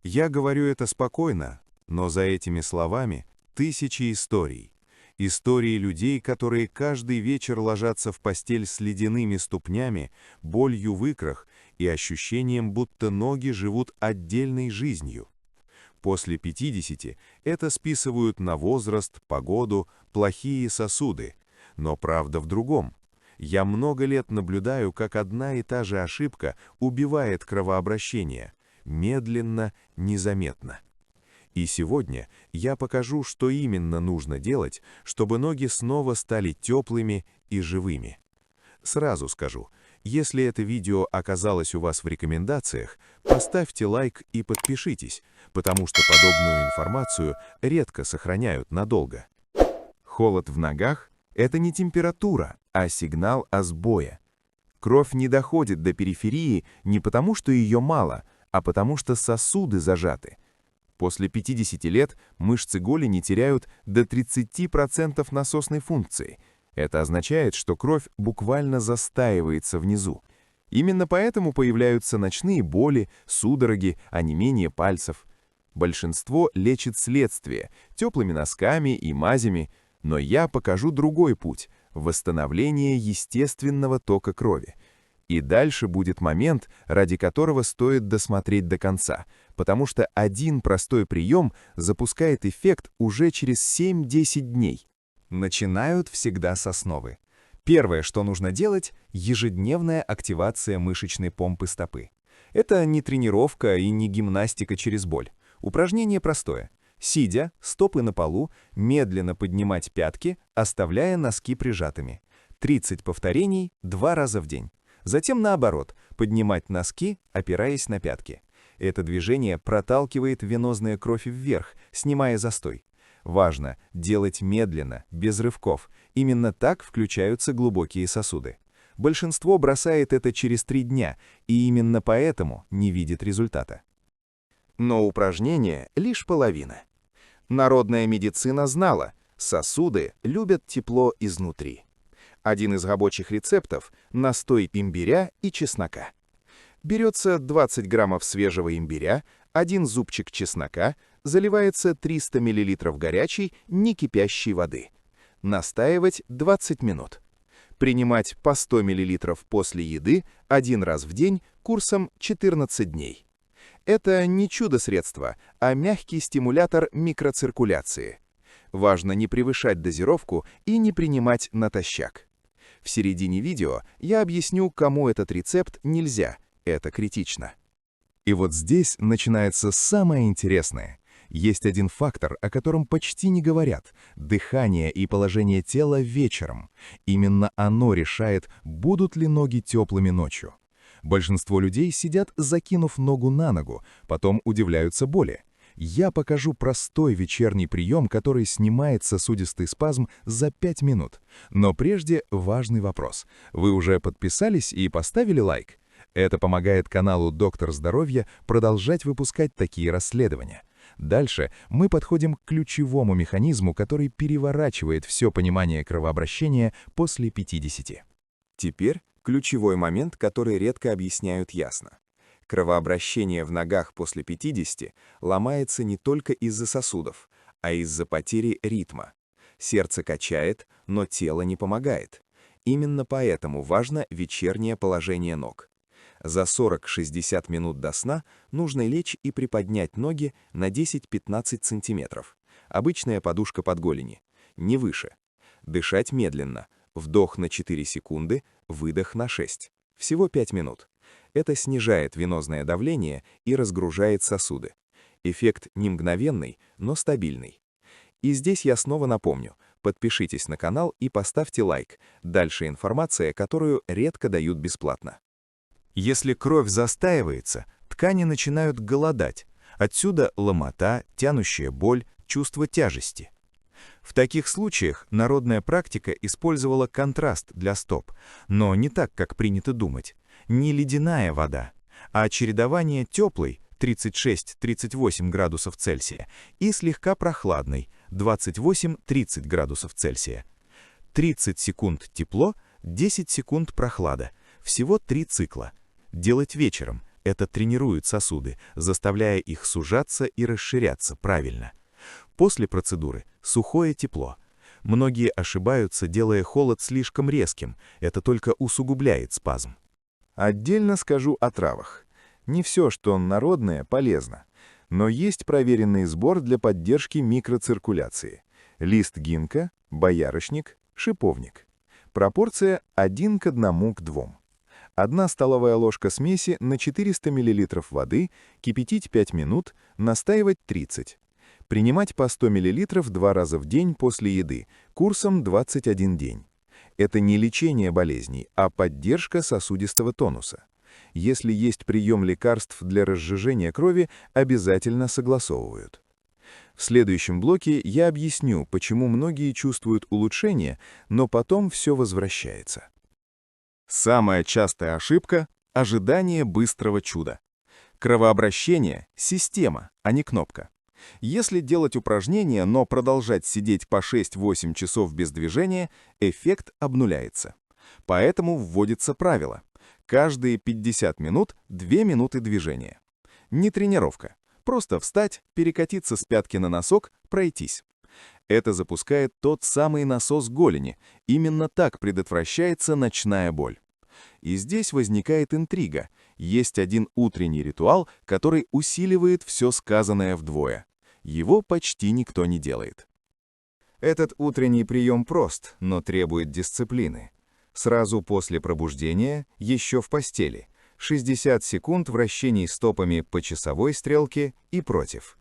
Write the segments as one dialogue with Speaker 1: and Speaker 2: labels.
Speaker 1: Я говорю это спокойно, но за этими словами тысячи историй. Истории людей, которые каждый вечер ложатся в постель с ледяными ступнями, болью в икрах и ощущением, будто ноги живут отдельной жизнью. После 50 это списывают на возраст, погоду, плохие сосуды. Но правда в другом. Я много лет наблюдаю, как одна и та же ошибка убивает кровообращение. Медленно, незаметно. И сегодня я покажу, что именно нужно делать, чтобы ноги снова стали теплыми и живыми. Сразу скажу, если это видео оказалось у вас в рекомендациях, поставьте лайк и подпишитесь, потому что подобную информацию редко сохраняют надолго. Холод в ногах – это не температура, а сигнал о сбое. Кровь не доходит до периферии не потому, что ее мало, а потому что сосуды зажаты. После 50 лет мышцы голени теряют до 30% насосной функции. Это означает, что кровь буквально застаивается внизу. Именно поэтому появляются ночные боли, судороги, онемение пальцев. Большинство лечит следствие теплыми носками и мазями, но я покажу другой путь – восстановление естественного тока крови. И дальше будет момент, ради которого стоит досмотреть до конца, потому что один простой прием запускает эффект уже через 7-10 дней. Начинают всегда с основы. Первое, что нужно делать – ежедневная активация мышечной помпы стопы. Это не тренировка и не гимнастика через боль. Упражнение простое. Сидя, стопы на полу, медленно поднимать пятки, оставляя носки прижатыми. 30 повторений 2 раза в день. Затем наоборот, поднимать носки, опираясь на пятки. Это движение проталкивает венозную кровь вверх, снимая застой. Важно делать медленно, без рывков. Именно так включаются глубокие сосуды. Большинство бросает это через 3 дня, и именно поэтому не видит результата. Но упражнение лишь половина. Народная медицина знала, сосуды любят тепло изнутри. Один из рабочих рецептов – настой имбиря и чеснока. Берется 20 граммов свежего имбиря, 1 зубчик чеснока, заливается 300 мл горячей, не кипящей воды. Настаивать 20 минут. Принимать по 100 мл после еды 1 раз в день курсом 14 дней. Это не чудо-средство, а мягкий стимулятор микроциркуляции. Важно не превышать дозировку и не принимать натощак. В середине видео я объясню, кому этот рецепт нельзя, это критично. И вот здесь начинается самое интересное. Есть один фактор, о котором почти не говорят – дыхание и положение тела вечером. Именно оно решает, будут ли ноги теплыми ночью. Большинство людей сидят, закинув ногу на ногу, потом удивляются боли. Я покажу простой вечерний прием, который снимает сосудистый спазм за 5 минут. Но прежде важный вопрос. Вы уже подписались и поставили лайк? Это помогает каналу «Доктор Здоровья» продолжать выпускать такие расследования. Дальше мы подходим к ключевому механизму, который переворачивает все понимание кровообращения после 50. Теперь ключевой момент, который редко объясняют ясно. Кровообращение в ногах после 50 ломается не только из-за сосудов, а из-за потери ритма. Сердце качает, но тело не помогает. Именно поэтому важно вечернее положение ног. За 40-60 минут до сна нужно лечь и приподнять ноги на 10-15 см. Обычная подушка под голени, не выше. Дышать медленно. Вдох на 4 секунды, выдох на 6. Всего 5 минут. Это снижает венозное давление и разгружает сосуды. Эффект не мгновенный, но стабильный. И здесь я снова напомню, подпишитесь на канал и поставьте лайк. Дальше информация, которую редко дают бесплатно. Если кровь застаивается, ткани начинают голодать. Отсюда ломота, тянущая боль, чувство тяжести. В таких случаях народная практика использовала контраст для стоп, но не так, как принято думать. Не ледяная вода, а чередование теплой 36-38 градусов Цельсия и слегка прохладной 28-30 градусов Цельсия. 30 секунд тепло, 10 секунд прохлада. Всего 3 цикла. Делать вечером, Это тренирует сосуды, заставляя их сужаться и расширяться правильно. После процедуры сухое тепло. Многие ошибаются, делая холод слишком резким, это только усугубляет спазм.
Speaker 2: Отдельно скажу о травах. Не все, что народное, полезно. Но есть проверенный сбор для поддержки микроциркуляции. Лист гинка, боярышник, шиповник. Пропорция 1 к 1 к 2. 1 столовая ложка смеси на 400 мл воды, кипятить 5 минут, настаивать 30. Принимать по 100 мл 2 раза в день после еды, курсом 21 день. Это не лечение болезней, а поддержка сосудистого тонуса. Если есть прием лекарств для разжижения крови, обязательно согласовывают. В следующем блоке я объясню, почему многие чувствуют улучшение, но потом все возвращается.
Speaker 3: Самая частая ошибка – ожидание быстрого чуда. Кровообращение – система, а не кнопка. Если делать упражнения, но продолжать сидеть по 6-8 часов без движения, эффект обнуляется. Поэтому вводится правило. Каждые 50 минут 2 минуты движения. Не тренировка. Просто встать, перекатиться с пятки на носок, пройтись. Это запускает тот самый насос голени. Именно так предотвращается ночная боль. И здесь возникает интрига. Есть один утренний ритуал, который усиливает все сказанное вдвое. Его почти никто не делает.
Speaker 2: Этот утренний прием прост, но требует дисциплины. Сразу после пробуждения, еще в постели, 60 секунд вращений стопами по часовой стрелке и против.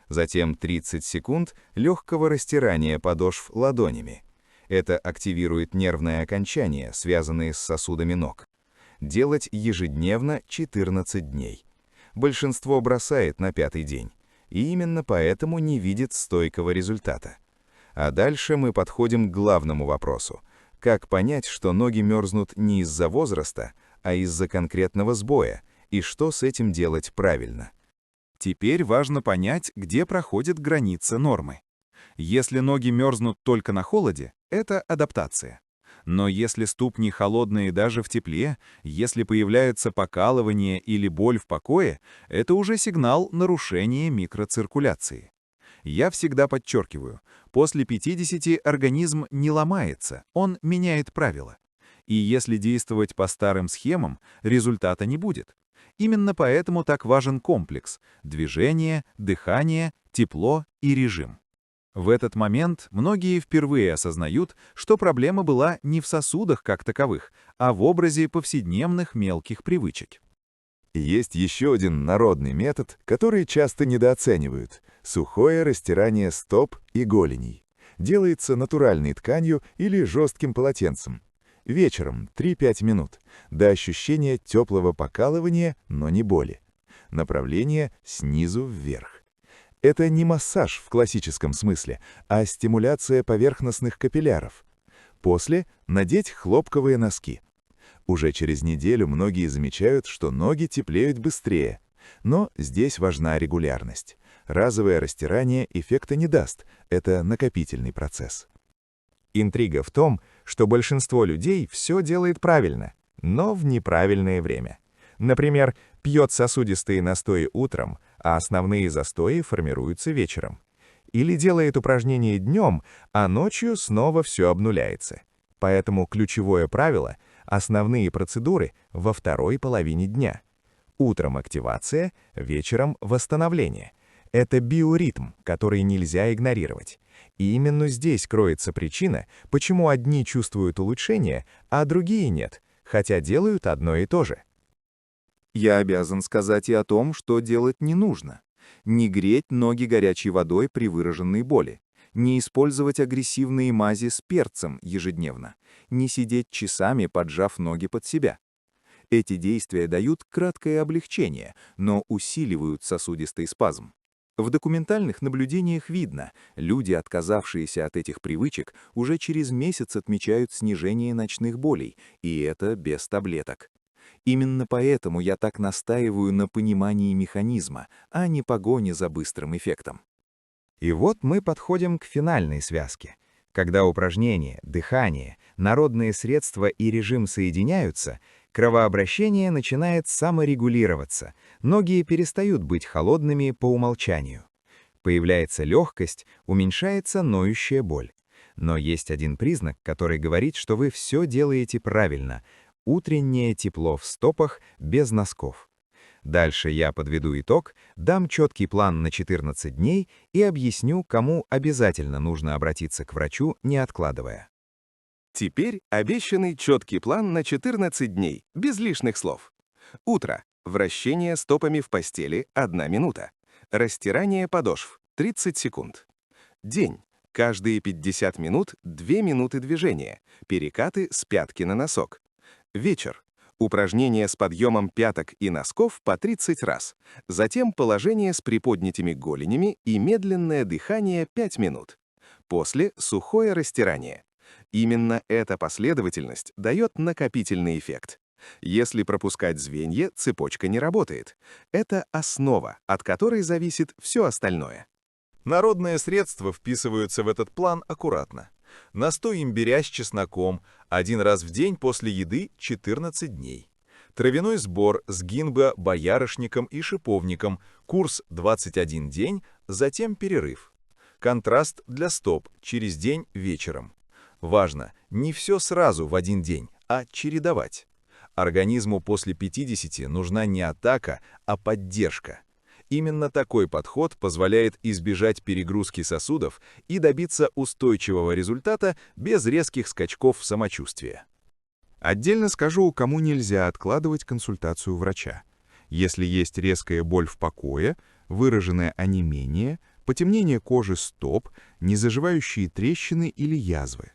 Speaker 2: Затем 30 секунд легкого растирания подошв ладонями. Это активирует нервные окончания, связанные с сосудами ног. Делать ежедневно 14 дней. Большинство бросает на 5-й день. И именно поэтому не видит стойкого результата. А дальше мы подходим к главному вопросу. Как понять, что ноги мерзнут не из-за возраста, а из-за конкретного сбоя, и что с этим делать правильно?
Speaker 3: Теперь важно понять, где проходит граница нормы. Если ноги мерзнут только на холоде, это адаптация. Но если ступни холодные даже в тепле, если появляется покалывание или боль в покое, это уже сигнал нарушения микроциркуляции. Я всегда подчеркиваю, после 50 организм не ломается, он меняет правила. И если действовать по старым схемам, результата не будет. Именно поэтому так важен комплекс – движение, дыхание, тепло и режим. В этот момент многие впервые осознают, что проблема была не в сосудах как таковых, а в образе повседневных мелких привычек.
Speaker 2: Есть еще один народный метод, который часто недооценивают – сухое растирание стоп и голеней. Делается натуральной тканью или жестким полотенцем. Вечером 3-5 минут, до ощущения теплого покалывания, но не боли. Направление снизу вверх. Это не массаж в классическом смысле, а стимуляция поверхностных капилляров. После надеть хлопковые носки. Уже через неделю многие замечают, что ноги теплеют быстрее. Но здесь важна регулярность. Разовое растирание эффекта не даст, это накопительный процесс. Интрига в том, что большинство людей все делает правильно, но в неправильное время. Например, пьет сосудистые настои утром, а основные застои формируются вечером. Или делает упражнения днем, а ночью снова все обнуляется. Поэтому ключевое правило – основные процедуры во второй половине дня. Утром активация, вечером восстановление. Это биоритм, который нельзя игнорировать. И именно здесь кроется причина, почему одни чувствуют улучшение, а другие нет, хотя делают одно и то же.
Speaker 3: Я обязан сказать и о том, что делать не нужно. Не греть ноги горячей водой при выраженной боли. Не использовать агрессивные мази с перцем ежедневно. Не сидеть часами, поджав ноги под себя. Эти действия дают краткое облегчение, но усиливают сосудистый спазм. В документальных наблюдениях видно, люди, отказавшиеся от этих привычек, уже через месяц отмечают снижение ночных болей, и это без таблеток. Именно поэтому я так настаиваю на понимании механизма, а не погоне за быстрым эффектом.
Speaker 2: И вот мы подходим к финальной связке. Когда упражнения, дыхание, народные средства и режим соединяются,
Speaker 4: Кровообращение начинает саморегулироваться, ноги перестают быть холодными по умолчанию. Появляется легкость, уменьшается ноющая боль. Но есть один признак, который говорит, что вы все делаете правильно – утреннее тепло в стопах без носков. Дальше я подведу итог, дам четкий план на 14 дней и объясню, кому обязательно нужно обратиться к врачу, не откладывая.
Speaker 5: Теперь обещанный четкий план на 14 дней, без лишних слов. Утро. Вращение стопами в постели – 1 минута. Растирание подошв – 30 секунд. День. Каждые 50 минут 2 минуты движения. Перекаты с пятки на носок. Вечер. Упражнения с подъемом пяток и носков по 30 раз. Затем положение с приподнятыми голенями и медленное дыхание 5 минут. После сухое растирание. Именно эта последовательность дает накопительный эффект. Если пропускать звенья, цепочка не работает. Это основа, от которой зависит все остальное.
Speaker 3: Народные средства вписываются в этот план аккуратно. Настой имбиря с чесноком 1 раз в день после еды 14 дней. Травяной сбор с гинго, боярышником и шиповником, курс 21 день, затем перерыв. Контраст для стоп через день вечером. Важно, не все сразу в один день, а чередовать. Организму после 50 нужна не атака, а поддержка. Именно такой подход позволяет избежать перегрузки сосудов и добиться устойчивого результата без резких скачков самочувствия.
Speaker 1: Отдельно скажу, кому нельзя откладывать консультацию врача. Если есть резкая боль в покое, выраженное онемение, потемнение кожи стоп, незаживающие трещины или язвы.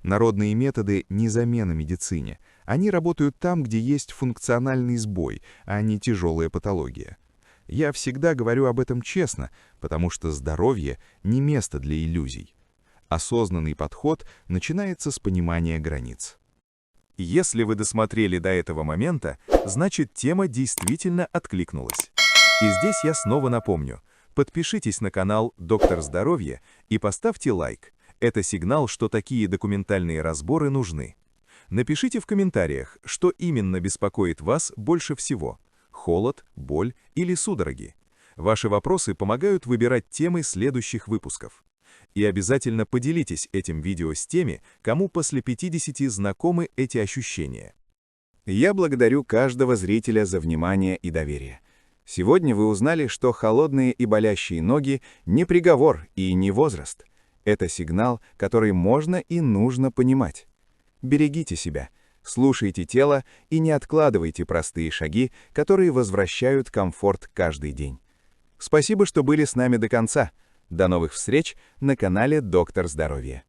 Speaker 1: Народные методы не замена медицине. Они работают там, где есть функциональный сбой, а не тяжелая патология. Я всегда говорю об этом честно, потому что здоровье не место для иллюзий. Осознанный подход начинается с понимания границ.
Speaker 3: Если вы досмотрели до этого момента, значит тема действительно откликнулась. И здесь я снова напомню, подпишитесь на канал «Доктор Здоровья» и поставьте лайк. Это сигнал, что такие документальные разборы нужны. Напишите в комментариях, что именно беспокоит вас больше всего – холод, боль или судороги. Ваши вопросы помогают выбирать темы следующих выпусков. И обязательно поделитесь этим видео с теми, кому после 50 знакомы эти ощущения.
Speaker 4: Я благодарю каждого зрителя за внимание и доверие. Сегодня вы узнали, что холодные и болящие ноги не приговор и не возраст. Это сигнал, который можно и нужно понимать. Берегите себя, слушайте тело и не откладывайте простые шаги, которые возвращают комфорт каждый день. Спасибо, что были с нами до конца. До новых встреч на канале «Доктор Здоровья».